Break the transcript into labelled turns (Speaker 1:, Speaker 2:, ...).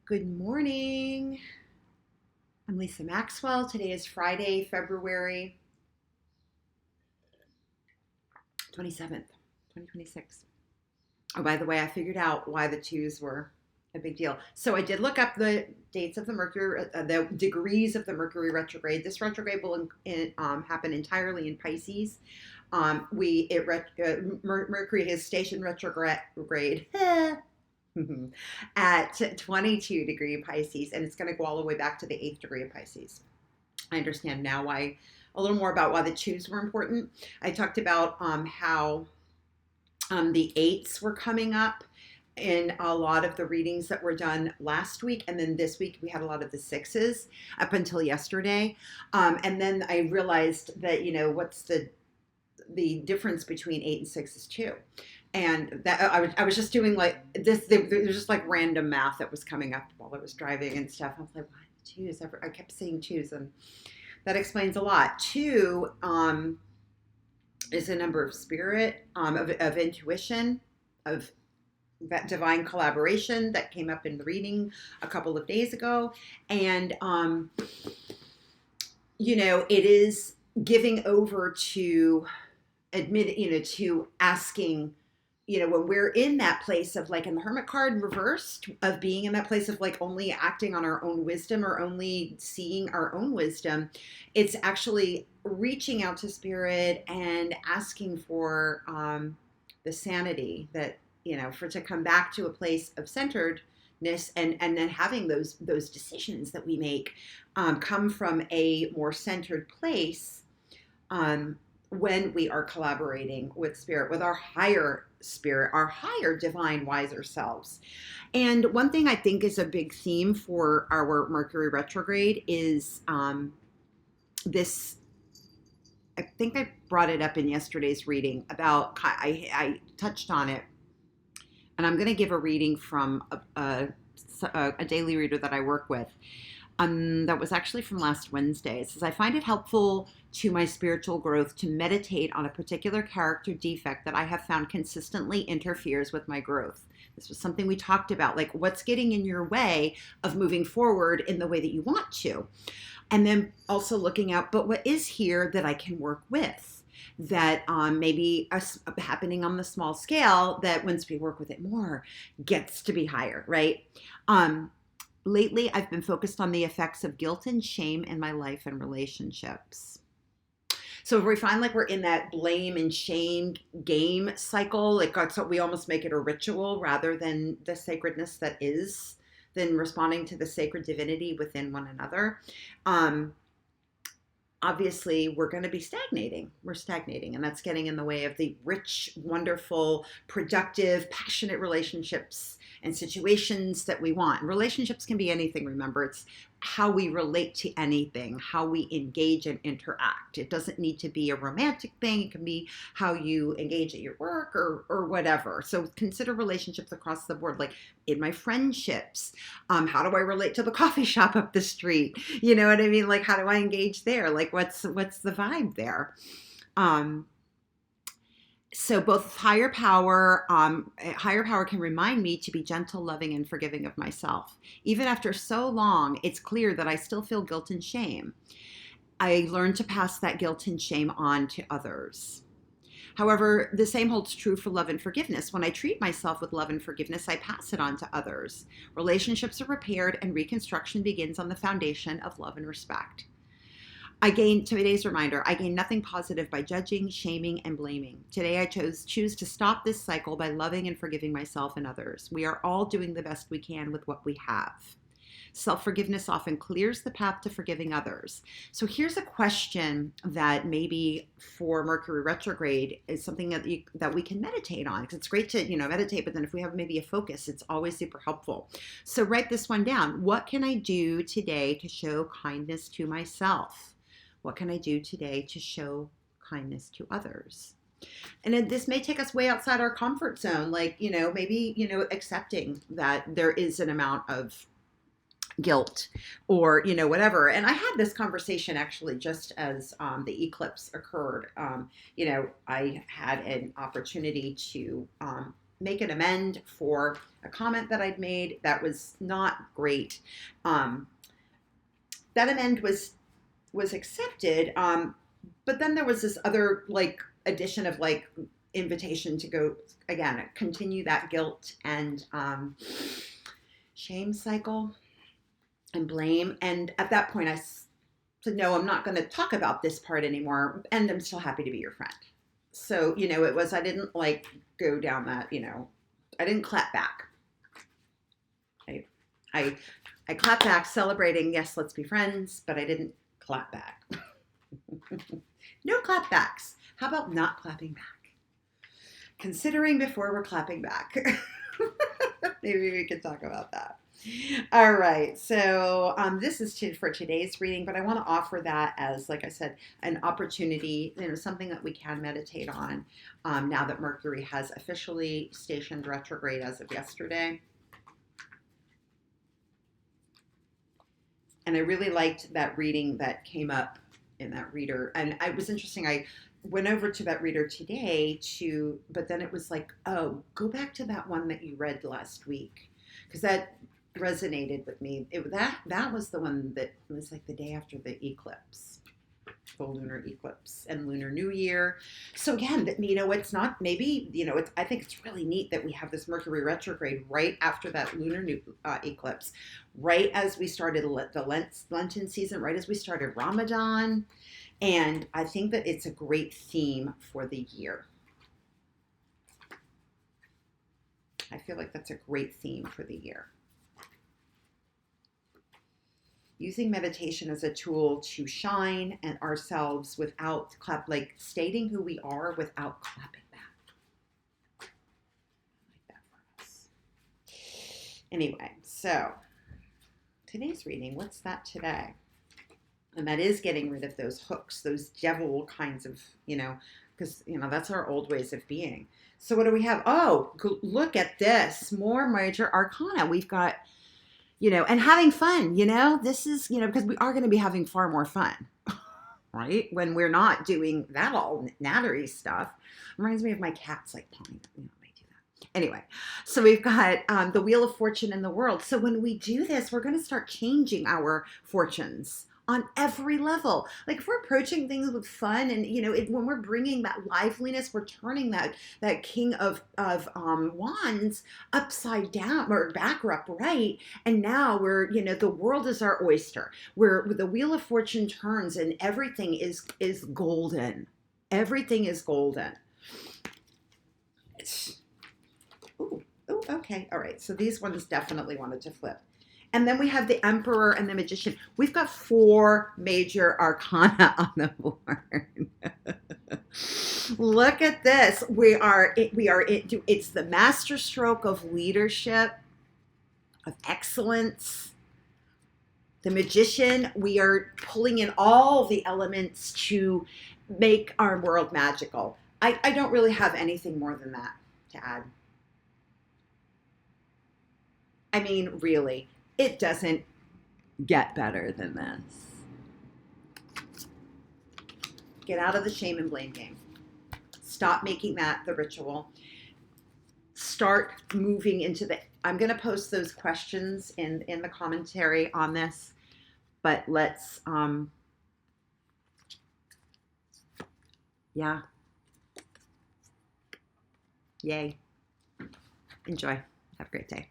Speaker 1: Good morning. I'm Lisa Maxwell. Today is Friday, February 27th, 2026. Oh, by the way, I figured out why the twos were a big deal. So I did look up the dates of the degrees of the Mercury retrograde. This retrograde will happen entirely in Pisces. Mercury has stationed retrograde at 22 degree Pisces, and it's going to go all the way back to the eighth degree of Pisces. I understand now why a little more about why the twos were important. I talked about how the eights were coming up in a lot of the readings that were done last week, and then this week we had a lot of the sixes up until yesterday. And then I realized that what's the difference between 8 and 6 is 2. And that I was just doing like this. There's just like random math that was coming up while I was driving and stuff. I was like, why twos? I kept saying twos, and that explains a lot. Two is a number of spirit, of intuition, of that divine collaboration that came up in the reading a couple of days ago. And it is giving over to to asking, when we're in that place of like in the Hermit card reversed, of being in that place of like only acting on our own wisdom or only seeing our own wisdom, it's actually reaching out to spirit and asking for the sanity that, for to come back to a place of centeredness, and then having those decisions that we make come from a more centered place. When we are collaborating with spirit, with our higher spirit, our higher divine wiser selves. And one thing I think is a big theme for our Mercury retrograde is this. I think I brought it up in yesterday's reading about, I touched on it, and I'm going to give a reading from a daily reader that I work with. That was actually from last Wednesday. It says, I find it helpful to my spiritual growth to meditate on a particular character defect that I have found consistently interferes with my growth. This was something we talked about, like what's getting in your way of moving forward in the way that you want to. And then also looking out, but what is here that I can work with? That maybe happening on the small scale, that once we work with it more, gets to be higher, right? Lately, I've been focused on the effects of guilt and shame in my life and relationships. So if we find like we're in that blame and shame game cycle, like so we almost make it a ritual rather than the sacredness that is, than responding to the sacred divinity within one another. Obviously, we're going to be stagnating. We're stagnating, and that's getting in the way of the rich, wonderful, productive, passionate relationships and situations that we want. Relationships can be anything, remember. It's how we relate to anything, how we engage and interact. It doesn't need to be a romantic thing. It can be how you engage at your work or whatever. So consider relationships across the board, like in my friendships. How do I relate to the coffee shop up the street? You know what I mean? Like, how do I engage there? Like, what's the vibe there? So both higher power can remind me to be gentle, loving, and forgiving of myself. Even after so long, it's clear that I still feel guilt and shame. I learned to pass that guilt and shame on to others. However, the same holds true for love and forgiveness. When I treat myself with love and forgiveness, I pass it on to others. Relationships are repaired and reconstruction begins on the foundation of love and respect. Today's reminder, I gain nothing positive by judging, shaming, and blaming. Today I choose to stop this cycle by loving and forgiving myself and others. We are all doing the best we can with what we have. Self-forgiveness often clears the path to forgiving others. So here's a question that maybe for Mercury retrograde is something that we can meditate on, because it's great to meditate, but then if we have maybe a focus, it's always super helpful. So write this one down. What can I do today to show kindness to myself? What can I do today to show kindness to others? And this may take us way outside our comfort zone, like, maybe, accepting that there is an amount of guilt or, whatever. And I had this conversation actually just as the eclipse occurred. I had an opportunity to make an amend for a comment that I'd made that was not great. That amend was accepted, but then there was this other like addition of like invitation to go again, continue that guilt and shame cycle and blame. And at that point, I said, no, I'm not going to talk about this part anymore, and I'm still happy to be your friend. So, it was, I didn't like go down that, I didn't clap back. I clapped back celebrating, yes, let's be friends, but I didn't clap back. No clap backs. How about not clapping back? Considering before we're clapping back. Maybe we could talk about that. All right, so this is for today's reading, but I want to offer that as, like I said, an opportunity, something that we can meditate on now that Mercury has officially stationed retrograde as of yesterday. And I really liked that reading that came up in that reader. And it was interesting. I went over to that reader today but then it was like, oh, go back to that one that you read last week. Because that resonated with me. That was the one that was like the day after the eclipse, the lunar eclipse and Lunar New Year. So again, it's not maybe, I think it's really neat that we have this Mercury retrograde right after that lunar eclipse, right as we started the Lenten season, right as we started Ramadan. And I think that it's a great theme for the year. I feel like that's a great theme for the year. Using meditation as a tool to shine and ourselves without stating who we are without clapping back. I like that for us. Anyway, so today's reading, what's that today? And that is getting rid of those hooks, those devil kinds of, because, that's our old ways of being. So what do we have? Oh, look at this. More major arcana. We've got, and having fun, this is, because we are going to be having far more fun, right? When we're not doing that all nattery stuff. Reminds me of my cats like pawing. They do that. Anyway, so we've got the Wheel of Fortune in the world. So when we do this, we're going to start changing our fortunes on every level. Like if we're approaching things with fun and, when we're bringing that liveliness, we're turning that King of Wands upside down or back or upright. And now we're, the world is our oyster, where the Wheel of Fortune turns and everything is golden. Everything is golden. Ooh, okay. All right. So these ones definitely wanted to flip. And then we have the Emperor and the Magician. We've got 4 major arcana on the board. Look at this. It's the masterstroke of leadership, of excellence. The Magician, we are pulling in all the elements to make our world magical. I don't really have anything more than that to add. I mean, really. It doesn't get better than this. Get out of the shame and blame game. Stop making that the ritual. Start moving into I'm going to post those questions in the commentary on this, but let's, yeah. Yay. Enjoy. Have a great day.